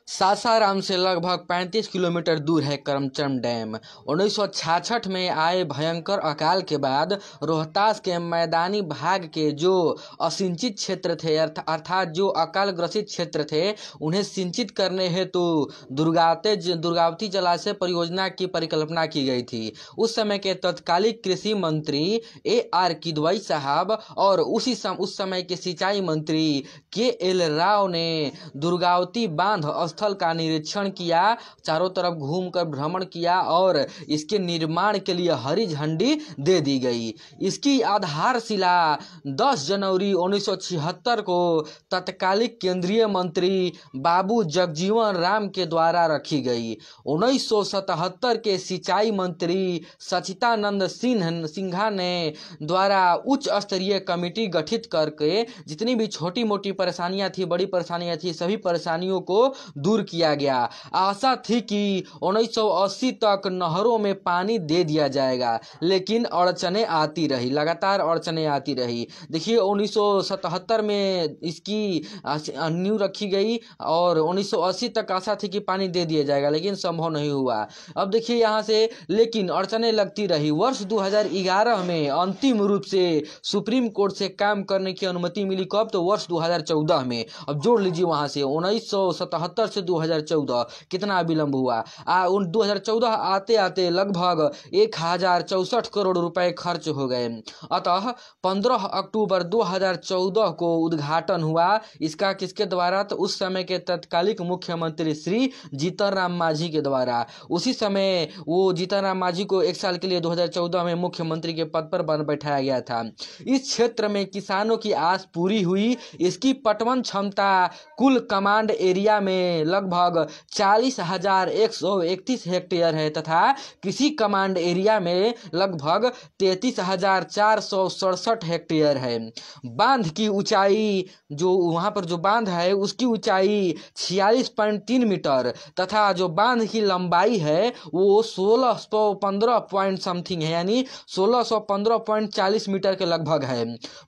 सासाराम से लगभग 35 किलोमीटर दूर है करमचम डैम। 1966 में आए भयंकर अकाल के बाद रोहतास के मैदानी भाग के जो असिंचित क्षेत्र थे अर्थात जो अकाल ग्रसित क्षेत्र थे उन्हें सिंचित करने हेतु दुर्गावती जलाशय परियोजना की परिकल्पना की गई थी। उस समय के तत्कालिक कृषि मंत्री AR किदवई साहब और उस समय के सिंचाई मंत्री KL राव ने दुर्गावती बांध स्थल का निरीक्षण किया, चारों तरफ घूमकर भ्रमण किया और इसके निर्माण के लिए हरी झंडी दे दी गई। इसकी आधारशिला 10 जनवरी 1976 को तत्कालिक केंद्रीय मंत्री बाबू जगजीवन राम के द्वारा रखी गई। 1977 के सिंचाई मंत्री सचिदानंद सिन्हा ने द्वारा उच्च स्तरीय कमेटी गठित करके जितनी भी छोटी मोटी परेशानियां थी, बड़ी परेशानियां थी, सभी परेशानियों को दूर किया गया। आशा थी कि 1980 तक नहरों में पानी दे दिया जाएगा, लेकिन अड़चनें आती रही, लगातार अड़चनें आती रही। देखिए 1977 में इसकी नींव रखी गई और 1980 तक आशा थी कि पानी दे दिया जाएगा, लेकिन संभव नहीं हुआ। अब देखिए यहाँ से लेकिन अड़चनें लगती रही। वर्ष 2011 में अंतिम रूप से सुप्रीम कोर्ट से काम करने की अनुमति मिली। कब? तो वर्ष 2014 में। अब जोड़ लीजिए वहां से 1977 से 2014 कितना विलंब हुआ। 2014 आते आते लगभग 1064 करोड़ रुपए खर्च हो गए। अतः 15 अक्टूबर 2014 को उद्घाटन हुआ इसका। किसके द्वारा? तो उस समय के तत्कालिक मुख्यमंत्री श्री जीतन राम मांझी के द्वारा। उसी समय वो जीतन राम मांझी को 1 साल के लिए 2014 में मुख्यमंत्री के पद पर बैठाया गया था। इस क्षेत्र में किसानों की आस पूरी हुई। इसकी पटवन क्षमता कुल कमांड एरिया में लगभग 40,131 हेक्टेयर है तथा कृषि कमांड एरिया में लगभग 33,467 हेक्टेयर है। बांध की ऊंचाई, जो वहां पर जो बांध है उसकी ऊंचाई 46.3 मीटर तथा जो बांध की लंबाई है वो 1615 पॉइंट समथिंग है, यानी 1615.40 मीटर के लगभग है।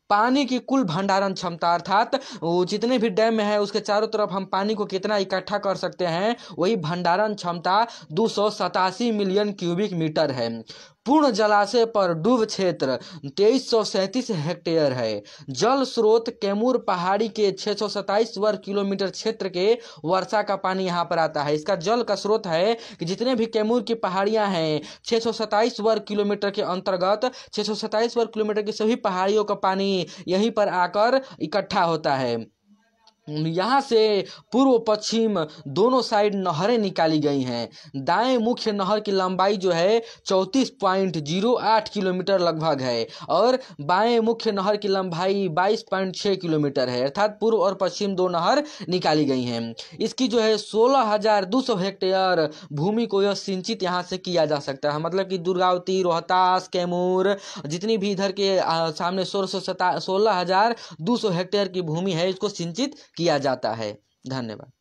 पानी की कुल भंडारण क्षमता अर्थात जितने भी डैम में है उसके चारों तरफ हम पानी को कितना इकट्ठा कर सकते हैं, वही भंडारण क्षमता 287 मिलियन क्यूबिक मीटर है। पूर्ण जलाशय पर डूब क्षेत्र 2337 हेक्टेयर है। जल स्रोत कैमूर पहाड़ी के 627 वर्ग किलोमीटर क्षेत्र के वर्षा का पानी यहाँ पर आता है। इसका जल का स्रोत है कि जितने भी कैमूर की पहाड़ियाँ हैं 627 वर्ग किलोमीटर के अंतर्गत 627 वर्ग किलोमीटर की सभी पहाड़ियों का पानी यहीं पर आकर इकट्ठा होता है। यहाँ से पूर्व पश्चिम दोनों साइड नहरें निकाली गई हैं। दाएं मुख्य नहर की लंबाई जो है 34.08 किलोमीटर लगभग है और बाएं मुख्य नहर की लंबाई 22.6 किलोमीटर है। अर्थात पूर्व और पश्चिम दो नहर निकाली गई हैं। इसकी जो है 16,200 हेक्टेयर भूमि को यह सिंचित यहाँ से किया जा सकता है। मतलब कि दुर्गावती, रोहतास, कैमूर जितनी भी इधर के सामने 16,200 हेक्टेयर की भूमि है इसको सिंचित किया जाता है। धन्यवाद।